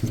Hey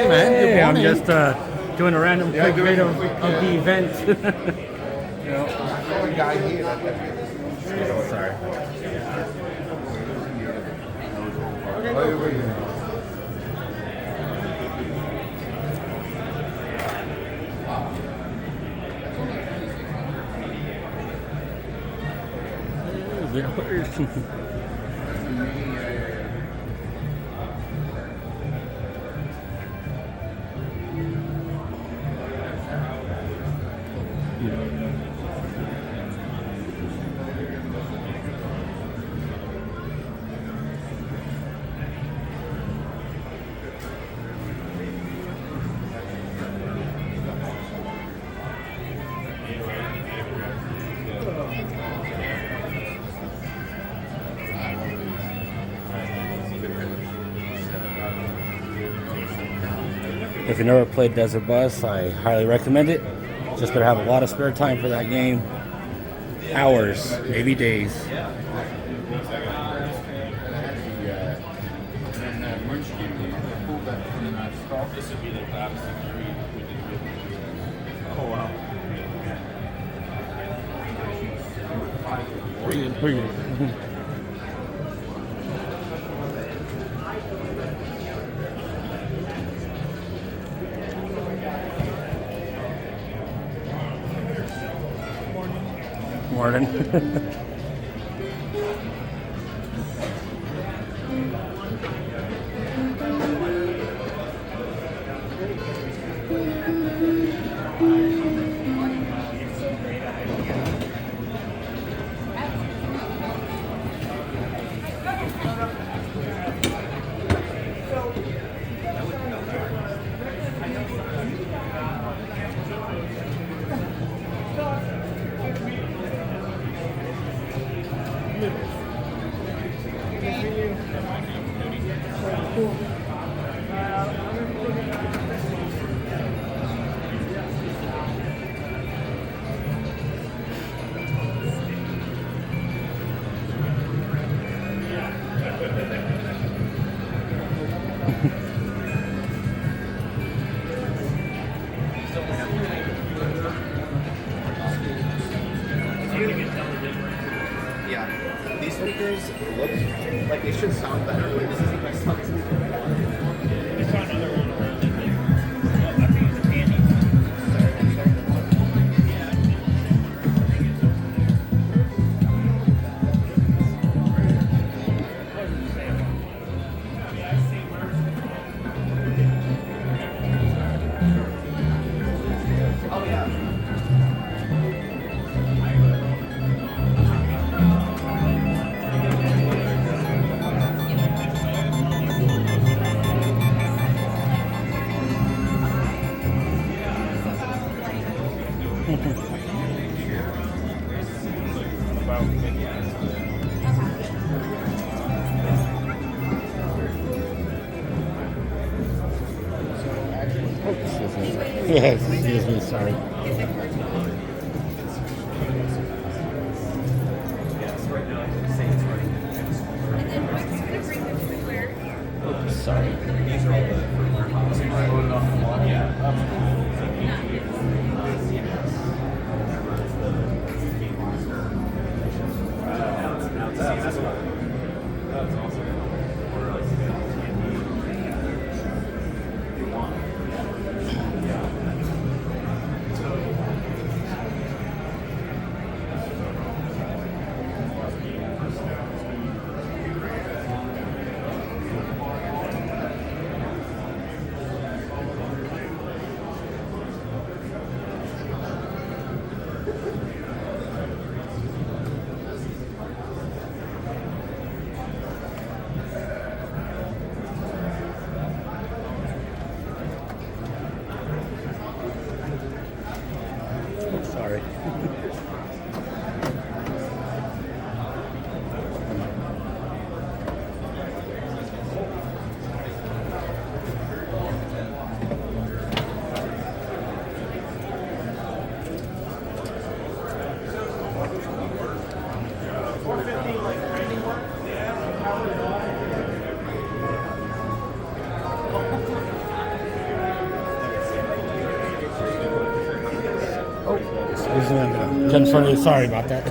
man, Hey, I'm just doing a random quick video of the event. You know, I saw a guy here. Sorry. If you never played Desert Bus, I highly recommend it. Just better have a lot of spare time for that game. Hours, maybe days. Oh wow. Pretty good. Morning. Yeah, these speakers look like they should sound better, but this isn't my sound speaker. Yes, excuse me, sorry. Yes, right now I can say it's running. Oops. Sorry. These are all the firmware files. Load it off the wall. Yeah. CPG, CMS, that runs the game monster. Now it's CMS. That's awesome. Or Sorry. Excuse me. Got in front of you. Sorry about that.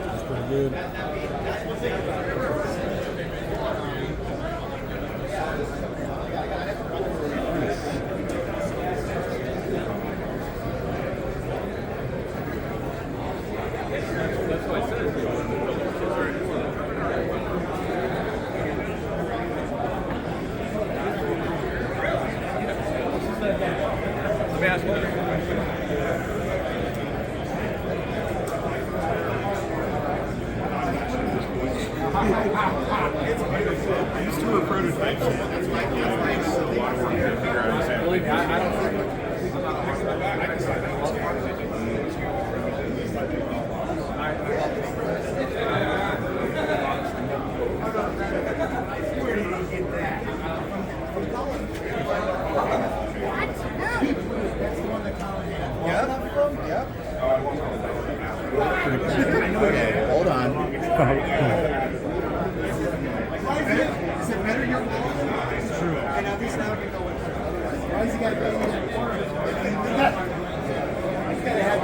That's pretty good. These two are prototypes. Yep. Okay, hold on. Is it better your wall? It's true. And at least now we know why does he got to go? He's got to have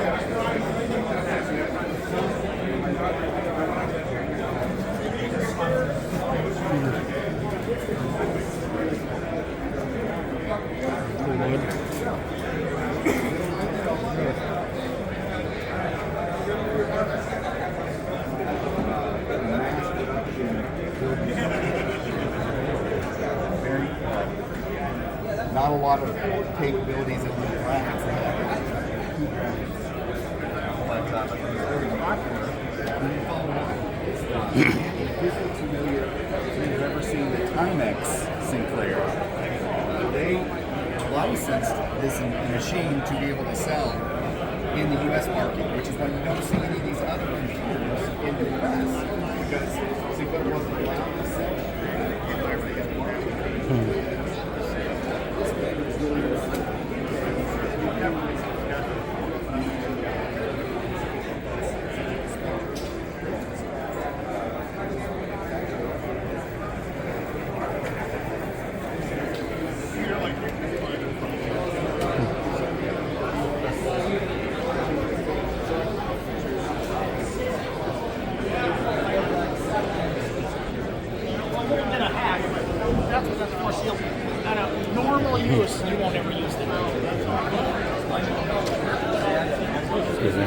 not a lot of capabilities and graphics they have. But very popular. When you follow up, if you're familiar, if you've ever seen the Timex Sinclair, they licensed this machine to be able to sell in the U.S. market, which is why you don't see any of these other computers in the U.S. because Sinclair wasn't allowed to sell it. Everybody had to market. Normal use, you won't ever use them. Excuse me.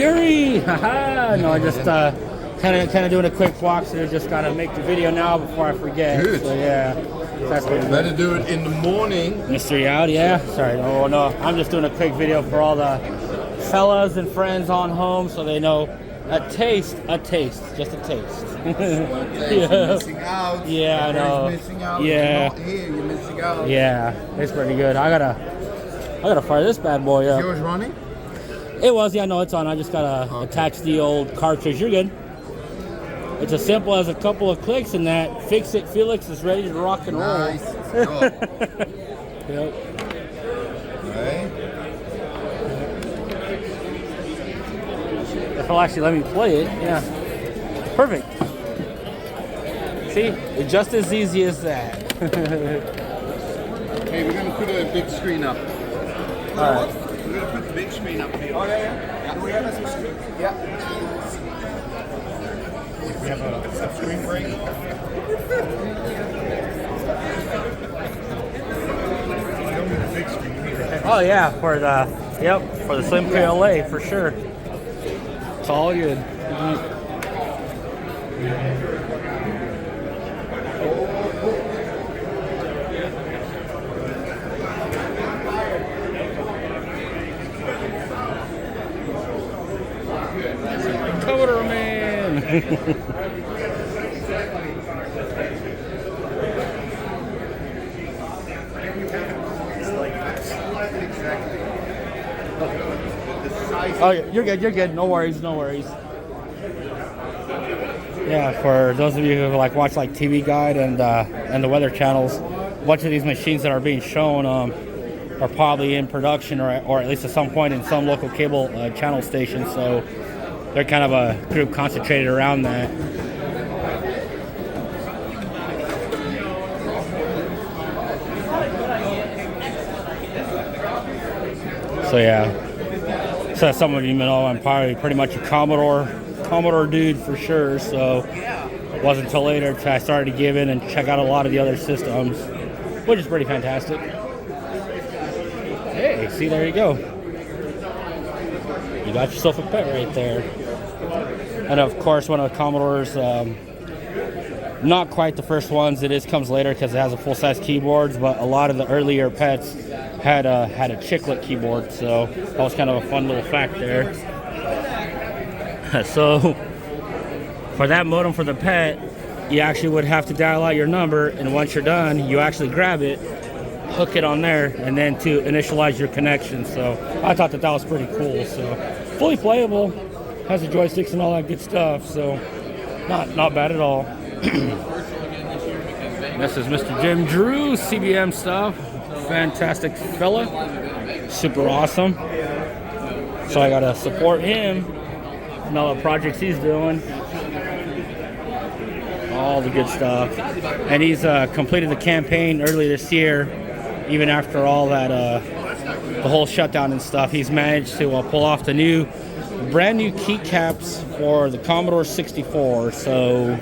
Fury! Haha! No, I just kind of doing a quick walkthrough. Just gotta make the video now before I forget. Good. So yeah, that's what Better do it in the morning. Mr. Youd, yeah. Sorry, no. I'm just doing a quick video for all the fellas and friends on home, so they know a taste, just a taste. You're missing out. Yeah, I know. You're missing out. Yeah. You're not here. You're missing out. Yeah, it's pretty good. I gotta fire this bad boy Is up. yours running? It was, yeah, no, it's on. I just gotta attach the old cartridge. You're good. It's as simple as a couple of clicks, and that Fix It Felix is ready to rock and roll. Nice. Let's go. Yep. Okay. If they'll actually let me play it, yeah. Perfect. See, it's just as easy as that. Hey, we're gonna put a big screen up. All right. We're gonna put the big screen up here. Oh, yeah. Do we have a screen? Yeah. We have a screen break. Oh yeah, for the Slim KLA for sure. It's all good. Coder man. Oh, you're good. No worries. Yeah, for those of you who watch TV Guide and the weather channels, a bunch of these machines that are being shown are probably in production or at least at some point in some local cable channel station. So they're kind of a group concentrated around that. So yeah. So as some of you know, I'm probably pretty much a Commodore dude for sure. So it wasn't until later I started to give in and check out a lot of the other systems, which is pretty fantastic. Hey, see, there you go. You got yourself a pet right there. And of course, one of the Commodores, not quite the first ones. It comes later because it has a full-size keyboards, but a lot of the earlier pets had a chiclet keyboard, so that was kind of a fun little fact there. So for that modem for the pet, you actually would have to dial out your number, and once you're done, you actually grab it, hook it on there, and then to initialize your connection. So I thought that was pretty cool. So fully playable, has the joysticks and all that good stuff. So not bad at all. This is Mr. Jim Drew, CBM stuff. Fantastic fella, super awesome. So I gotta support him and all the projects he's doing, all the good stuff. And he's completed the campaign early this year, even after all that, the whole shutdown and stuff. He's managed to pull off the brand new keycaps for the Commodore 64. So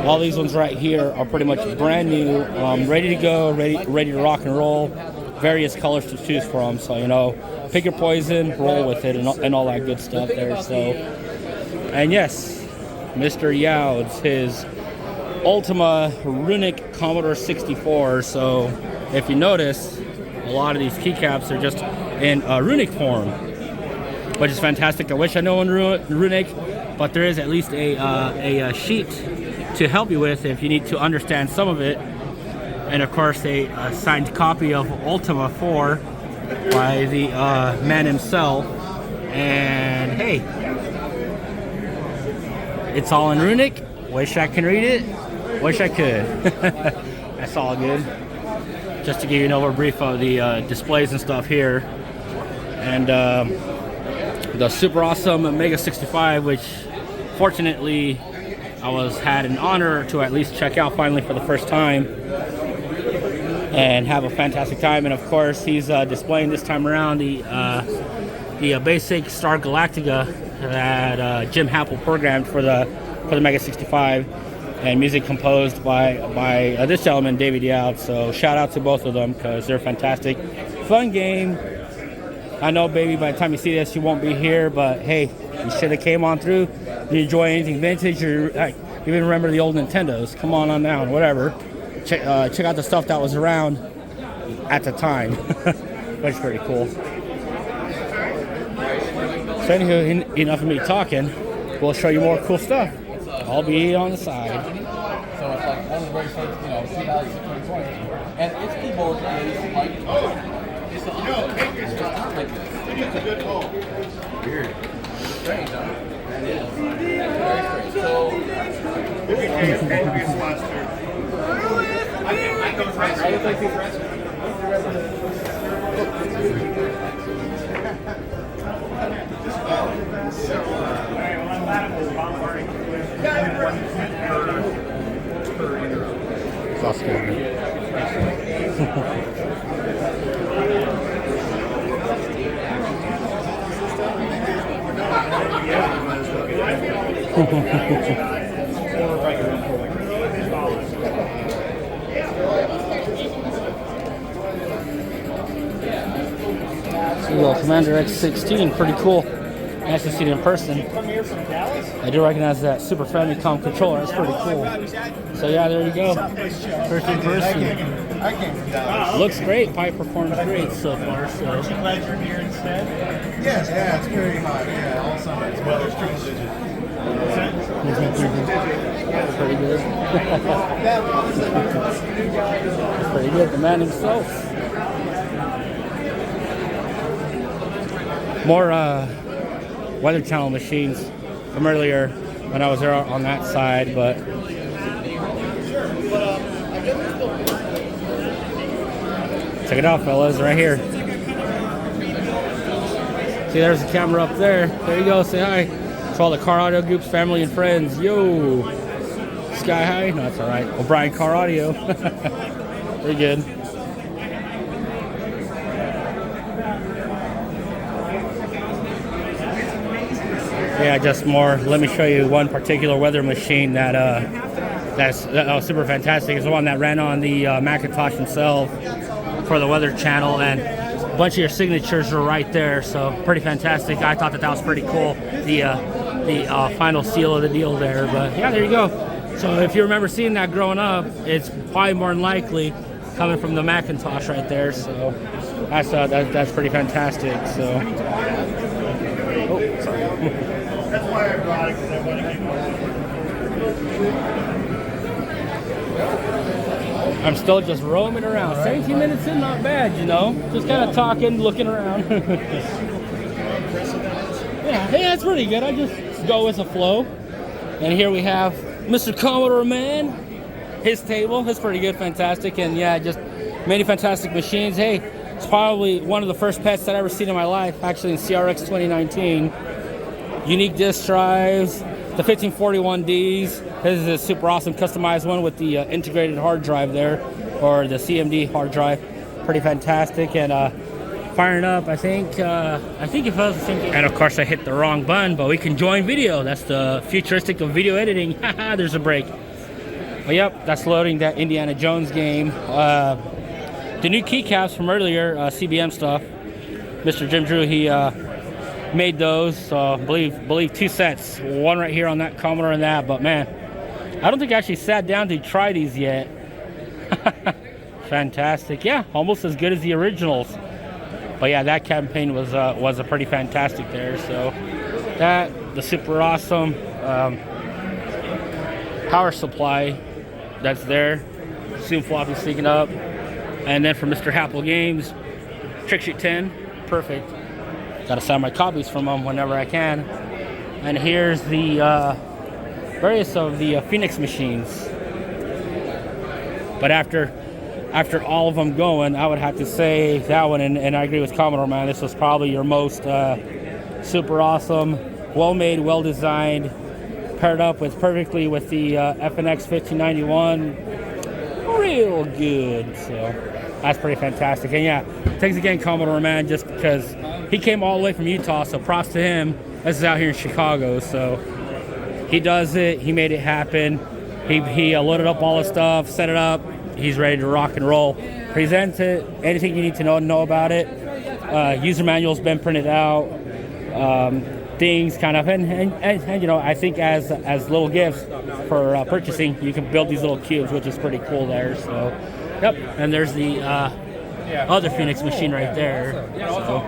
all these ones right here are pretty much brand new, ready to go, ready to rock and roll. Various colors to choose from. So pick your poison, roll with it, and all that good stuff there. So, and yes, Mr. Youd's his Ultima Runic Commodore 64. So if you notice, a lot of these keycaps are just in runic form, which is fantastic. I wish I know in runic, but there is at least a sheet to help you with if you need to understand some of it. And of course a signed copy of Ultima 4 by the man himself. And hey, it's all in runic. Wish I can read it, wish I could. That's all good. Just to give you an overbrief of the displays and stuff here. And the super awesome Mega 65, which fortunately I had an honor to at least check out finally for the first time and have a fantastic time. And of course, he's displaying this time around the basic Star Galactica that Jim Happel programmed for the Mega 65, and music composed by this gentleman, David Youd. So shout out to both of them because they're fantastic. Fun game, I know, baby, by the time you see this, you won't be here, but hey, you should have came on through. You enjoy anything vintage, or heck, even remember the old Nintendos. Come on down, whatever. Check out the stuff that was around at the time. That's pretty cool. So anywho, enough of me talking. We'll show you more cool stuff. I'll be on the side. So it's like one of the very first, 2020. And its keyboard is like, it's not like this. It's a good call. Weird. Strange, huh? That is. Very strange. So, Little Commander X16, pretty cool. Nice to see it in person. I do recognize that Super Famicom controller. That's pretty cool. So yeah, there you go. First in person. Looks great. Pipe performs great so far. So. Glad you're here instead. Yes, yeah, it's very hot. Yeah, all summer. It's weather's transition. That's pretty good. That's pretty good. The man himself. More Weather Channel machines from earlier when I was there on that side, but check it out, fellas, right here. See, there's the camera up there. There you go. Say hi to all the Car Audio Group's family and friends. Yo, Sky High. No, that's all right. O'Brien Car Audio. Very good. Yeah, just more. Let me show you one particular weather machine that's super fantastic. It's the one that ran on the Macintosh himself for the Weather Channel, and a bunch of your signatures are right there. So pretty fantastic. I thought that was pretty cool. The final seal of the deal there. But yeah, there you go. So if you remember seeing that growing up, it's probably more than likely coming from the Macintosh right there. So that's pretty fantastic. So. Oh, sorry. That's why I brought it, because I want to give I'm still just roaming around. 17 minutes in, not bad, Just kind of talking, looking around. Yeah, that's pretty good. I just go with the flow. And here we have Mr. Commodore Man. His table is pretty good, fantastic. And yeah, just many fantastic machines. Hey, it's probably one of the first pets that I've ever seen in my life, actually in CRX 2019. Unique disk drives, the 1541Ds. This is a super awesome customized one with the integrated hard drive there, or the CMD hard drive. Pretty fantastic. And firing up, I think it was the same. And of course I hit the wrong button, but we can join video. That's the futuristic of video editing. Haha, there's a break. But yep, that's loading that Indiana Jones game. The new keycaps from earlier, CBM stuff. Mr. Jim Drew, he made those. So I believe 2 sets. One right here on that Commodore and that. But man, I don't think I actually sat down to try these yet. Fantastic. Yeah, almost as good as the originals. But yeah, that campaign was a pretty fantastic there. So that, the super awesome power supply that's there. Soon floppy sneaking up. And then for Mr. Happel Games, Trick Sheet 10, perfect. Gotta sign my copies from them whenever I can. And here's the various of the Phoenix machines. But after all of them going, I would have to say that one, and I agree with Commodore, man, this was probably your most super awesome, well-made, well-designed, paired up perfectly with the FNX 1591. Real good. So that's pretty fantastic. And yeah, thanks again, Commodore, man, just because he came all the way from Utah, so props to him. This is out here in Chicago, so he does it. He made it happen. He loaded up all the stuff, set it up. He's ready to rock and roll. Present it. Anything you need to know about it. User manual's been printed out. Things kind of, and you know, I think as little gifts for purchasing, you can build these little cubes, which is pretty cool there. So, yep. And there's the other Phoenix machine right there. So.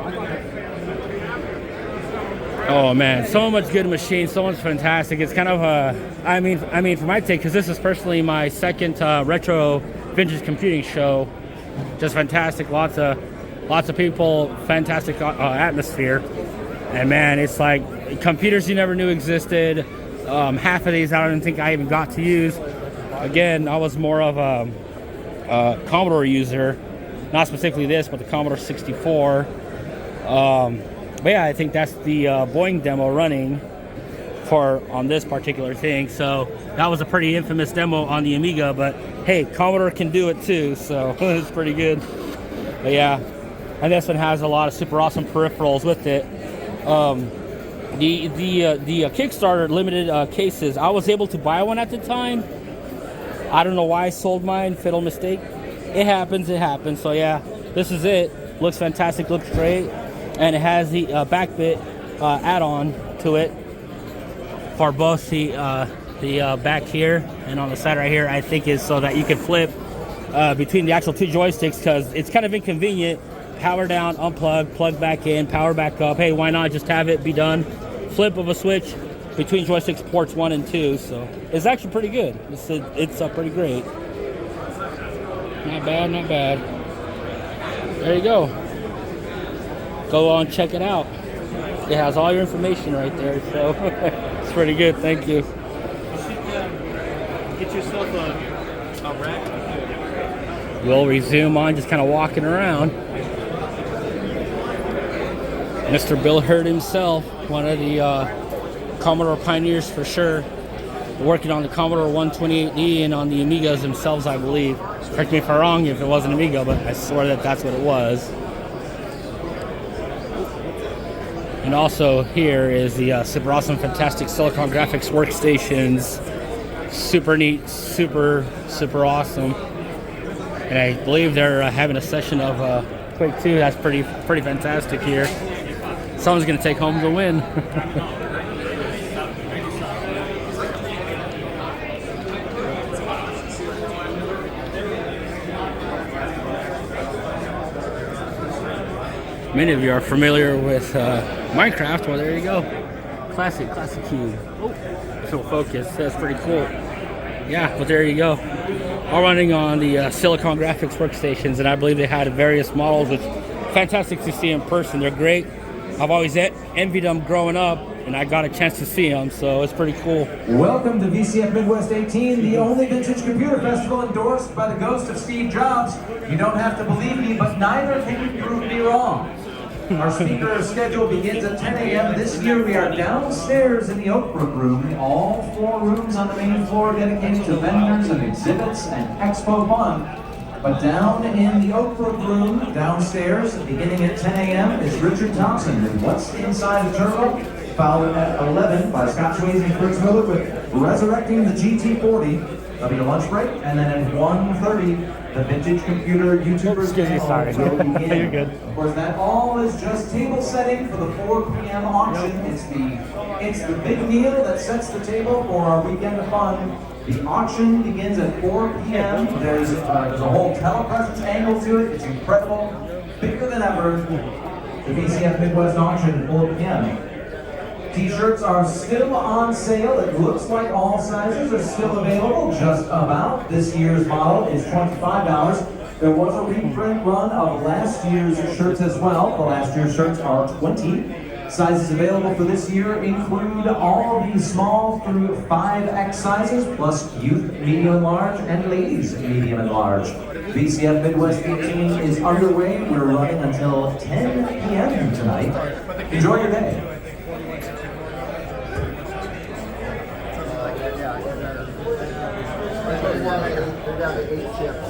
Oh man, so much good machine, so much fantastic. It's kind of I mean, for my take, because this is personally my second retro vintage computing show. Just fantastic, lots of people, fantastic atmosphere, and man, it's like computers you never knew existed. Half of these I don't even think I even got to use. Again, I was more of a Commodore user, not specifically this, but the Commodore 64. But yeah, I think that's the Boeing demo running on this particular thing. So that was a pretty infamous demo on the Amiga, but hey, Commodore can do it too, so it's pretty good. But yeah, and this one has a lot of super awesome peripherals with it. The Kickstarter limited cases, I was able to buy one at the time. I don't know why I sold mine, fatal mistake. It happens. So yeah, this is it. Looks fantastic, looks great. And it has the back bit add-on to it for both the back here and on the side right here. I think is so that you can flip between the actual two joysticks, because it's kind of inconvenient. Power down, unplug, plug back in, power back up. Hey, why not just have it be done? Flip of a switch between joysticks ports 1 and 2. So it's actually pretty good. It's pretty great. Not bad. There you go. Go on, check it out. It has all your information right there, so it's pretty good. Thank you. Get yourself a rack. We'll resume on just kind of walking around. Mr. Bill Hurd himself, one of the Commodore pioneers for sure, working on the Commodore 128D and on the Amigas themselves, I believe. Correct me if I'm wrong if it was an Amiga, but I swear that's what it was. And also here is the super awesome, fantastic Silicon Graphics workstations. Super neat, super awesome. And I believe they're having a session of Quake 2. That's pretty fantastic here. Someone's gonna take home the win. Many of you are familiar with Minecraft. Well, there you go. Classic cube. Oh, so focus. That's pretty cool. Yeah, but there you go. All running on the Silicon Graphics workstations, and I believe they had various models, which fantastic to see in person. They're great. I've always envied them growing up, and I got a chance to see them, so it's pretty cool. Welcome to VCF Midwest 18, the only vintage computer festival endorsed by the ghost of Steve Jobs. You don't have to believe me, but neither can you prove me wrong. Our speaker schedule begins at 10 a.m. This year we are downstairs in the Oakbrook room. All 4 rooms on the main floor dedicated to vendors and exhibits and expo fun. But down in the Oakbrook room, downstairs, beginning at 10 a.m. is Richard Thompson with What's Inside the Turbo, followed at 11 by Scott Swayze and Chris Miller with Resurrecting the GT40. There'll be a lunch break, and then at 1:30, the Vintage Computer YouTubers panel will begin. You're good. Of course, that all is just table setting for the 4 p.m. auction. It's the big meal that sets the table for our weekend of fun. The auction begins at 4 p.m. There's a whole telepresence angle to it. It's incredible, bigger than ever. The VCF Midwest auction at 4 p.m. T-shirts are still on sale. It looks like all sizes are still available, just about. This year's model is $25. There was a reprint run of last year's shirts as well. The last year's shirts are $20. Sizes available for this year include all the small through 5X sizes, plus youth, medium and large, and ladies, medium and large. VCF Midwest 18 is underway. We're running until 10 p.m. tonight. Enjoy your day. They're down to 8 chips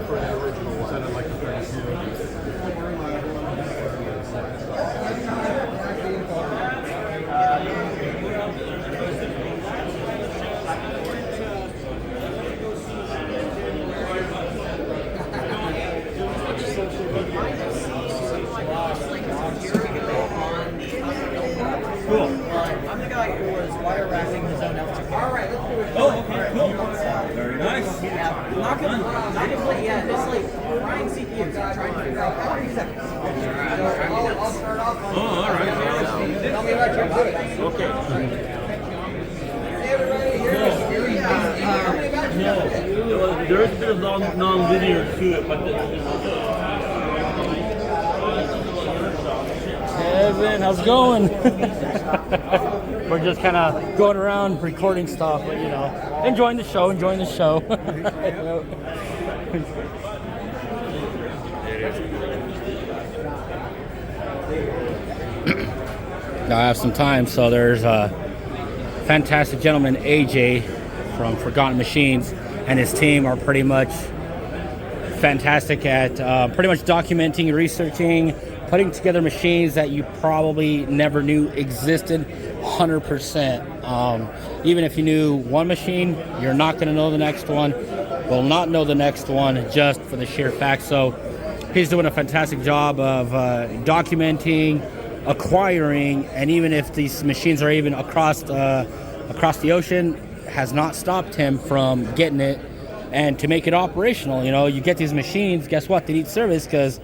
for the original one. Sounded like the 32. guy who was wire wrapping his own electric. All right, let's do it. Oh, okay, cool. Very nice. Yeah, not completely yet. Just like trying CPUs. Trying to figure out how to use that. I'll start off. Oh, all right. Tell me about your good. Okay. Hey, everybody, here it is. Tell me about your good. There is a bit of non-linear to it, but Evan, how's it going? We're just kind of going around recording stuff, but you know, enjoying the show. Now I have some time, so there's a fantastic gentleman, AJ, from Forgotten Machines, and his team are pretty much fantastic at pretty much documenting, researching, putting together machines that you probably never knew existed 100%. Even if you knew one machine, you're not going to know the next one, will not know the next one just for the sheer fact. So he's doing a fantastic job of documenting, acquiring, and even if these machines are even across the ocean, has not stopped him from getting it and to make it operational. You know, you get these machines, guess what? They need service because,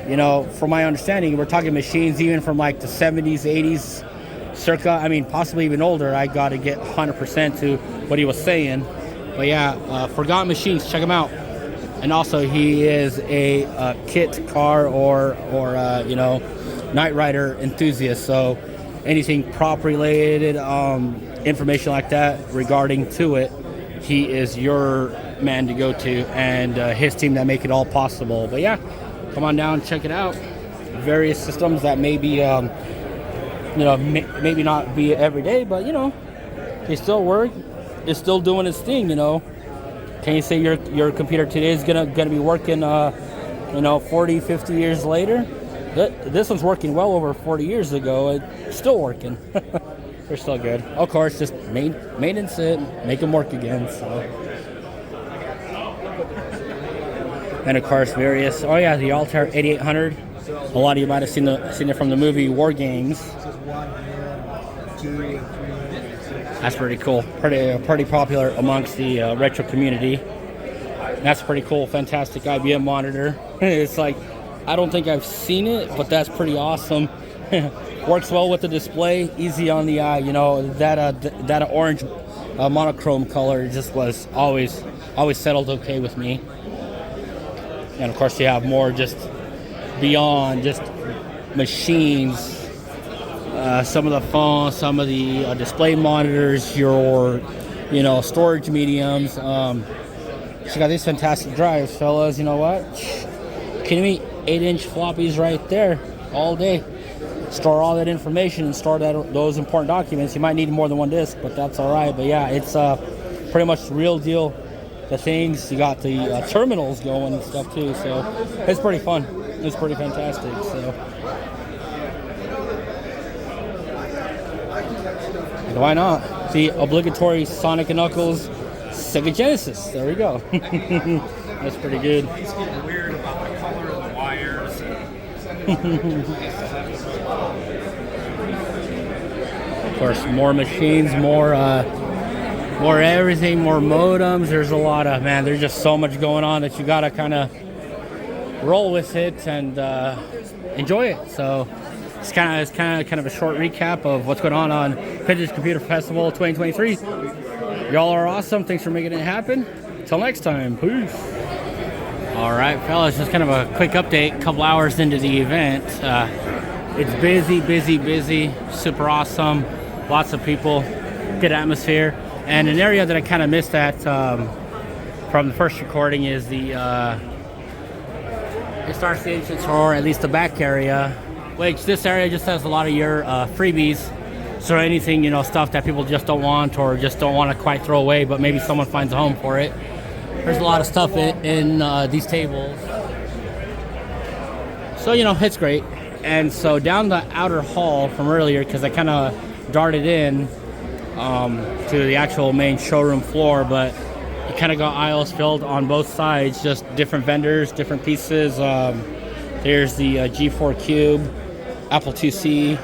you know, from my understanding, we're talking machines even from like the 70s, 80s, circa, I mean, possibly even older. I got to get 100% to what he was saying. But yeah, Forgotten Machines, check him out. And also, he is a kit car or you know, Knight Rider enthusiast. So anything prop related, information like that regarding to it, he is your man to go to, and his team that make it all possible. But yeah, come on down, check it out. Various systems that maybe, you know, maybe not be every day, but you know, they still work. It's still doing its thing. You know, can you say your computer today is gonna be working, you know, 40, 50 years later? This one's working well over 40 years ago. It's still working. They're still good. Of course, just maintenance it, make them work again. So. And of course, various. Oh yeah, the Altair 8800. A lot of you might have seen it from the movie War Games. That's pretty cool. Pretty popular amongst the retro community. That's pretty cool. Fantastic IBM monitor. It's like, I don't think I've seen it, but that's pretty awesome. Works well with the display, easy on the eye. You know, that orange monochrome color just was always settled okay with me. And of course, you have more just beyond just machines. Some of the phones, some of the display monitors, your, you know, storage mediums. She got these fantastic drives, fellas. You know what? Can you 8-inch floppies right there all day? Store all that information and store those important documents. You might need more than one disk, but that's all right. But yeah, it's pretty much the real deal. The things, you got the terminals going and stuff too, so it's pretty fun. It's pretty fantastic. So why not? The obligatory Sonic and Knuckles Sega Genesis. There we go. That's pretty good. He's getting weird about the color of the wires. Of course, more machines, more everything, more modems. There's a lot of, man, there's just so much going on that you gotta kind of roll with it and enjoy it. So it's kind of a short recap of what's going on Vintage Computer Festival 2023. Y'all are awesome. Thanks for making it happen. Till next time, peace. All right, fellas, just kind of a quick update. A couple hours into the event. It's busy, super awesome. Lots of people, good atmosphere. And an area that I kind of missed at from the first recording is the it starts the entrance, or at least the back area, which this area just has a lot of your freebies. So anything, you know, stuff that people just don't want or just don't want to quite throw away, but maybe someone finds a home for it. There's a lot of stuff in these tables. So, you know, it's great. And so down the outer hall from earlier, because I kind of darted in to the actual main showroom floor, but you kind of got aisles filled on both sides, just different vendors, different pieces. There's the G4 Cube, Apple IIc,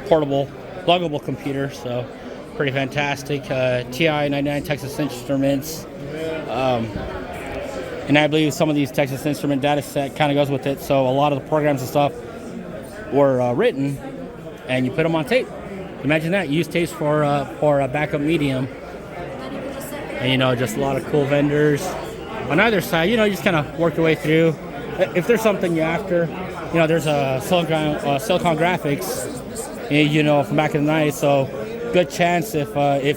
portable pluggable computer, so pretty fantastic. TI 99 Texas Instruments. And I believe some of these Texas Instrument data set kind of goes with it. So a lot of the programs and stuff were written, and you put them on tape. Imagine that. You use tapes for a backup medium. And, you know, just a lot of cool vendors. On either side, you know, you just kind of work your way through. If there's something you're after, you know, there's a Silicon Graphics, you know, from back in the night. So good chance if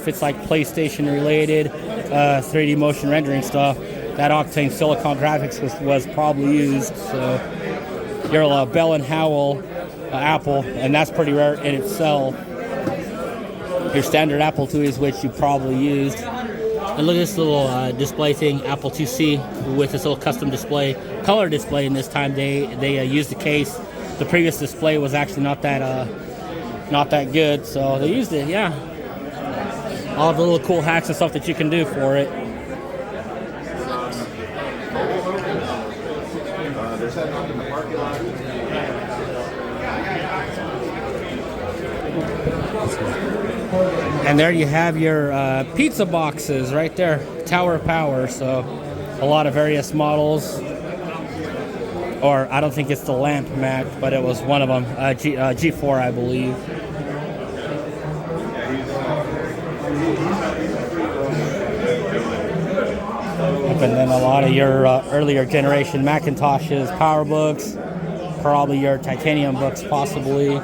it's like PlayStation related, 3D motion rendering stuff, that Octane Silicon Graphics was probably used. So your Bell and Howell Apple, and that's pretty rare in itself. Your standard Apple IIs, which you probably used. And look at this little display thing, Apple IIc, with this little custom display, color display. And this time they used the case. The previous display was actually not that good, so they used it. Yeah, all the little cool hacks and stuff that you can do for it. They're setting up in the parking lot. And there you have your pizza boxes right there, Tower of Power. So a lot of various models, or I don't think it's the lamp Mac, but it was one of them, G4, I believe. And then a lot of your earlier generation Macintoshes, PowerBooks, probably your Titanium books, possibly.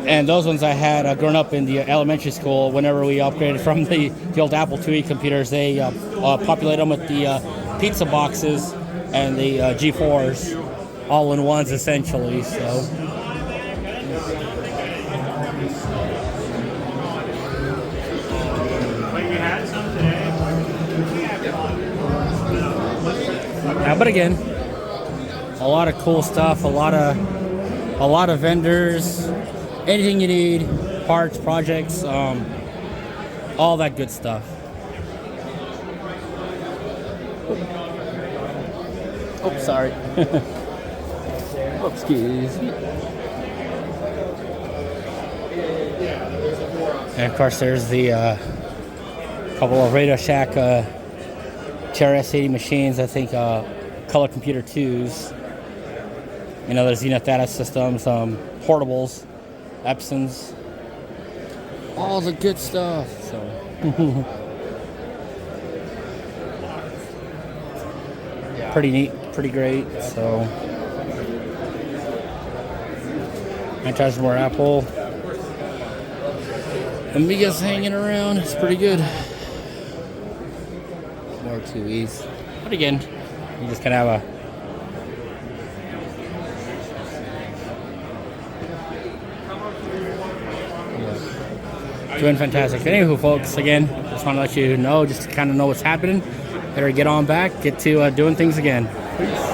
And those ones I had growing up in the elementary school. Whenever we upgraded from the old Apple IIe computers, they populated them with the pizza boxes and the G4s, all in ones essentially. So. But again, a lot of cool stuff, a lot of vendors, anything you need, parts, projects, all that good stuff. Oh, sorry. Excuse me. And of course, there's the couple of Radio Shack TRS-80 machines. I think color computer 2s. You know, there's Zenith data systems, portables, Epsons, all the good stuff. So. Pretty neat, pretty great. So, Manchester more Apple. Amiga's hanging around. It's pretty good. More 2Es. But again, you just kind of have doing fantastic. Anywho, folks, again, just want to let you know, just to kind of know what's happening. Better get on back, get to doing things again. Peace.